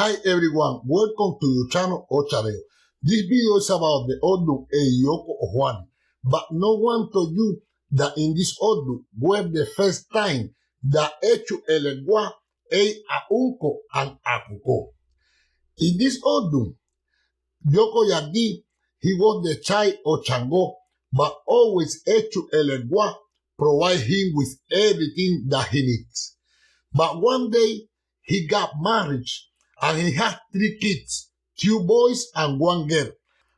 Hi everyone, welcome to your channel OCHAREO. This video is about the Odu Eyioco Ojuani, but no one told you that in this Odu were the first time that Echu Elegua Eyioco and Akuko. In this Odu, Yoko Yagi, he was the child of Chango, but always Echu Elegua provide him with everything that he needs. But one day, he got married and he had 3 kids, 2 boys and 1 girl.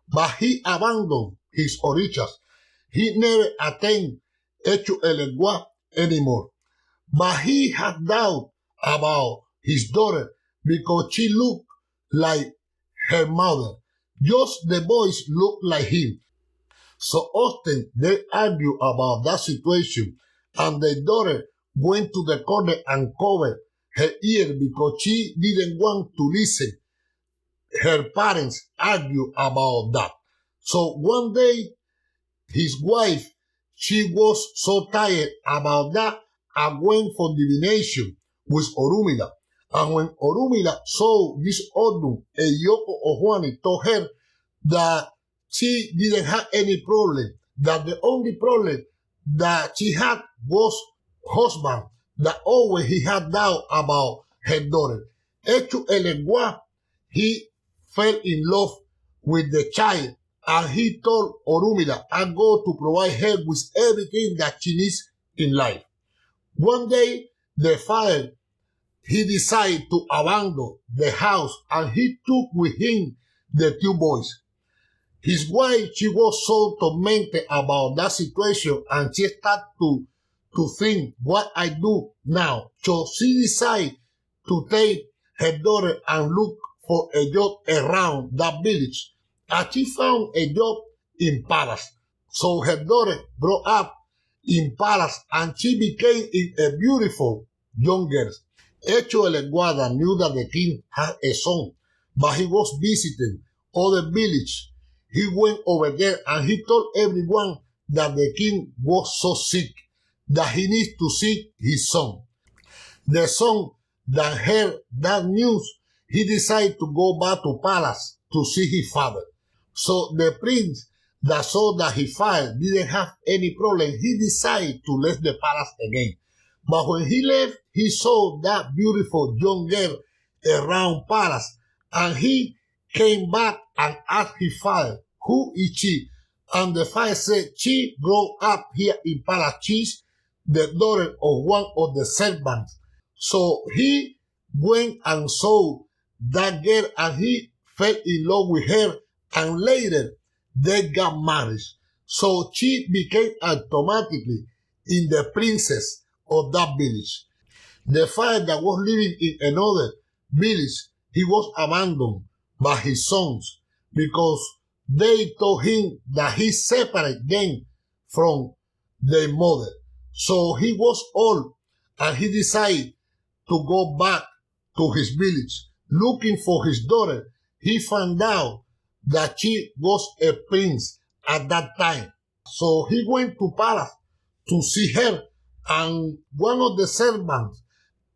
But he abandoned his orishas. He never attained Echu Elegua anymore. But he had doubt about his daughter because she looked like her mother. Just the boys looked like him. So often they argue about that situation, and the daughter went to the corner and covered her ear because she didn't want to listen. Her parents argue about that. So one day, his wife, she was so tired about that and went for divination with Orula. And when Orula saw this Odu, Eyioco Ojuani told her that she didn't have any problem, that the only problem that she had was husband, that always he had doubt about her daughter. Echu Elegua, he fell in love with the child, and he told Orula, I'm going to provide her with everything that she needs in life. One day, the father, he decided to abandon the house, and he took with him the 2 boys. His wife, she was so tormented about that situation, and she started to think, what I do now. So she decided to take her daughter and look for a job around that village. And she found a job in Palace. So her daughter grew up in Palace, and she became a beautiful young girl. Echu Elegua knew that the king had a son, but he was visiting other village. He went over there and he told everyone that the king was so sick that he needs to see his son. The son that heard that news, he decided to go back to palace to see his father. So the prince that saw that his father didn't have any problem, he decided to leave the palace again. But when he left, he saw that beautiful young girl around palace, and he came back and asked his father, who is she? And the father said, she grew up here in palace. She's the daughter of one of the servants. So he went and saw that girl, and he fell in love with her, and later they got married. So she became automatically in the princess of that village. The father that was living in another village, he was abandoned by his sons because they told him that he separated them from their mother. So he was old, and he decided to go back to his village. Looking for his daughter, he found out that she was a prince at that time. So he went to palace to see her, and one of the servants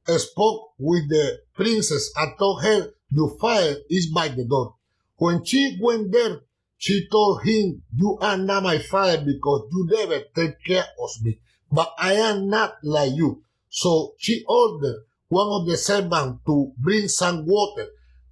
spoke with the princess and told her, your father is by the door. When she went there, she told him, you are not my father because you never take care of me, but I am not like you. So she ordered one of the servants to bring some water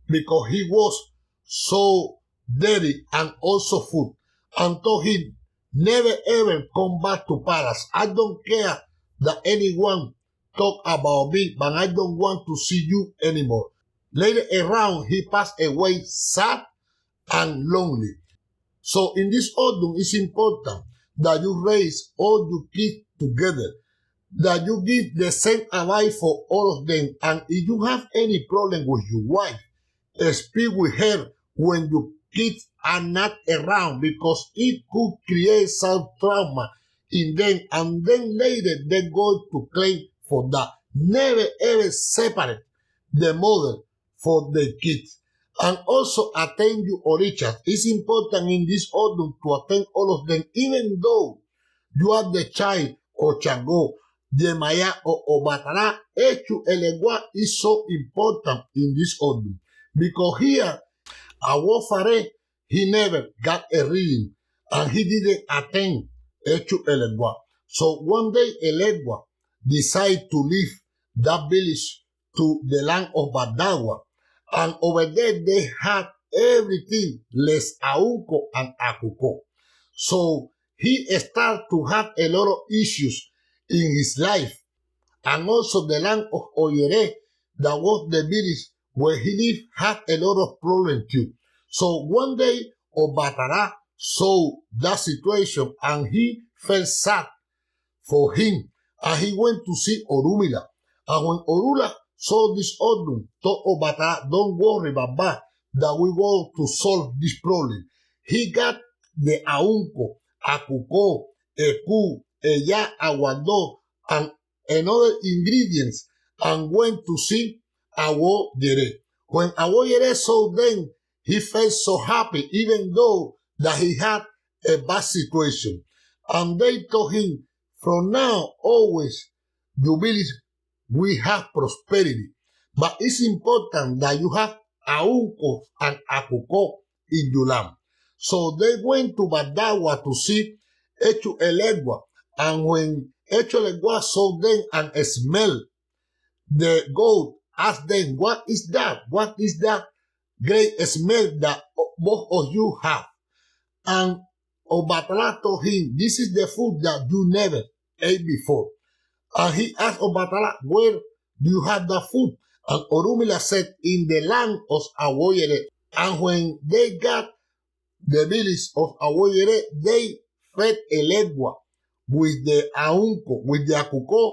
because he was so dirty and also food, and told him, never ever come back to palace. I don't care that anyone talk about me, but I don't want to see you anymore. Later around, he passed away sad and lonely. So in this autumn, it's important that you raise all your kids together, that you give the same advice for all of them. And if you have any problem with your wife, speak with her when your kids are not around, because it could create some trauma in them, and then later they go to claim for that. Never ever separate the mother for the kids. And also attend your orishas. It's important in this autumn to attend all of them, even though you are the child of Chango, the Maya or Obatala. Echu Elegua is so important in this autumn, Because here, Awofare, he never got a reading and he didn't attend Echu Elegua. So one day Elegua decided to leave that village to the land of Badawa. And over there they had everything less Auco and Akuko. So he started to have a lot of issues in his life. And also the land of Oyere, that was the village where he lived, had a lot of problems too. So one day, Obatala saw that situation and he felt sad for him. And he went to see Orumila. And when Orula saw this Odun, told Obatala, don't worry, Baba, that we want to solve this problem. He got the Aunco, Akuko, Eku, Eya, Aguando, and other ingredients and went to see Awoyere. When Awoyere saw them, he felt so happy, even though that he had a bad situation. And they told him, from now, always, you village, we have prosperity. But it's important that you have Aunco and Akuko in your land. So they went to Badawa to see Echu Elegua. And when Echu Elegua saw them and smelled the goat, asked them, what is that? What is that great smell that both of you have? And Obatala told him, this is the food that you never ate before. And he asked Obatala, where do you have that food? And Orumila said, in the land of Awoyere. And when they got the village of Awoyere, they fed Elegua with the Aunco, with the Akuko,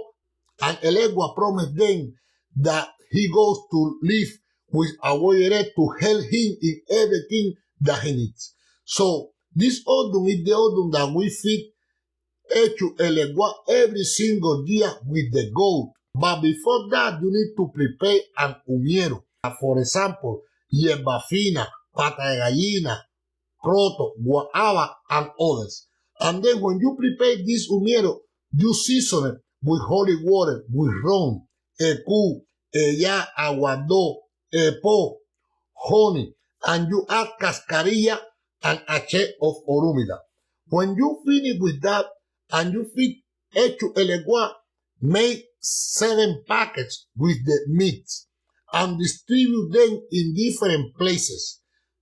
and Elegua promised them that he goes to live with Awoyere to help him in everything that he needs. So this Odun is the Odun that we feed Echu Elegua every single year with the goat. But before that, you need to prepare an umiero. For example, hierba fina, pata de gallina, croto, guava, and others. And then when you prepare this umiero, you season it with holy water, with rum, ecu, eya, aguado, epo, honey, and you add cascarilla and ache of orumila. When you finish with that and you feed Echu Elegua, make 7 packets with the meats and distribute them in different places.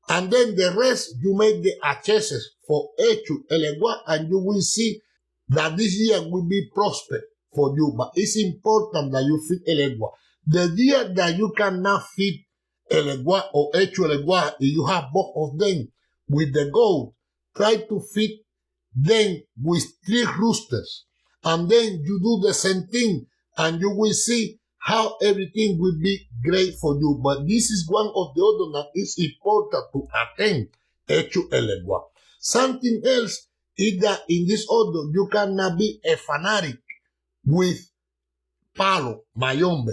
And then the rest, you make the acheses for Echu Elegua, and you will see that this year will be prosper for you. But it's important that you feed Elegua. The year that you cannot feed Elegua or Echu Elegua, if you have both of them with the goat, try to feed them with 3 roosters. And then you do the same thing, and you will see how everything will be great for you. But this is one of the other that is important to attend Echu Elegua. Something else is that in this order, you cannot be a fanatic with PALO, MAYOMBE.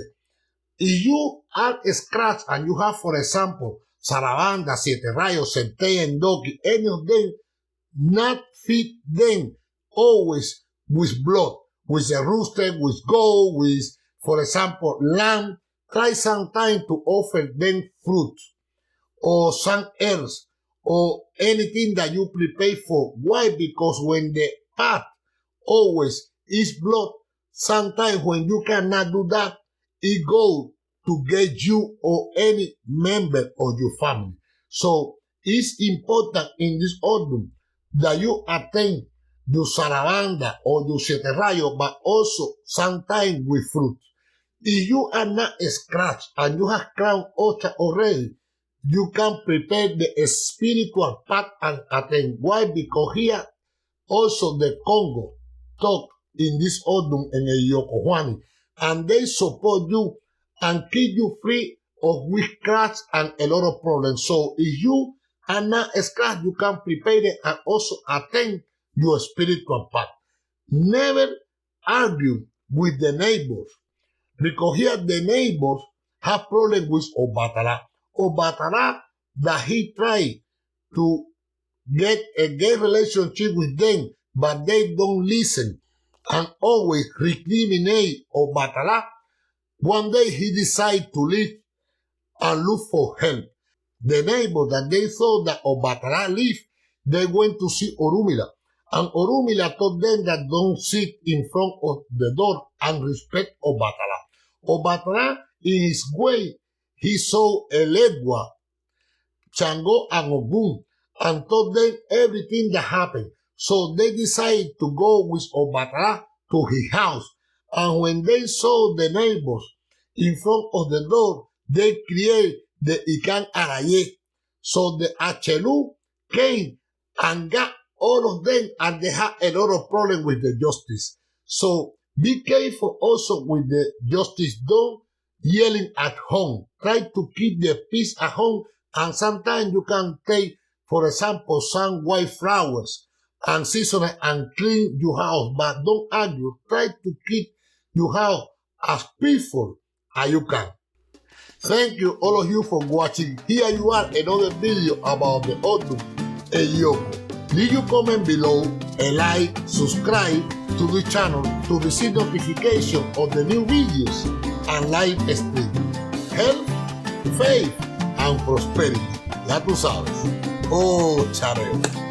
If you are scratch and you have, for example, Sarabanda, Siete Rayos, Centella, and Doki, any of them, not feed them always with blood, with a rooster, with goat, with, for example, lamb. Try sometime to offer them fruit or some herbs or anything that you prepare for. Why? Because when the pot always is blood, sometimes when you cannot do that, it goes to get you or any member of your family. So it's important in this order that you attend your sarabanda or your siete rayos, but also sometimes with fruit. If you are not scratched and you have crown ocha already, you can prepare the spiritual path and attend. Why? Because here also the Congo talk in this Odun and Eyioco Ojuani, and they support you and keep you free of witchcraft and a lot of problems. So if you are not scratched, you can prepare it and also attend your spiritual path. Never argue with the neighbors, because here the neighbors have problems with Obatala. Obatala that he tried to get a gay relationship with them, but they don't listen and always recriminate Obatala. One day he decided to leave and look for help. the neighbor that they thought that Obatala lived, they went to see Orumila. And Orumila told them that don't sit in front of the door and respect Obatala. Obatala, in his way, he saw Elegua, Chango, and Ogun, and told them everything that happened. So they decided to go with Obatala to his house. And when they saw the neighbors in front of the door, they created the Ikan Araye. So the Achelu came and got all of them, and they had a lot of problems with the justice. So be careful also with the justice. Don't yelling at home. Try to keep the peace at home, and sometimes you can take, for example, some white flowers and season it and clean your house, but don't argue. Try to keep your house as peaceful as you can. Thank you all of you for watching. Here you are, another video about the Odun Eyioco. Leave your comment below, a like, subscribe to the channel to receive notification of the new videos and live stream. Health, faith, and prosperity. Ya tú sabes. OCHAREO.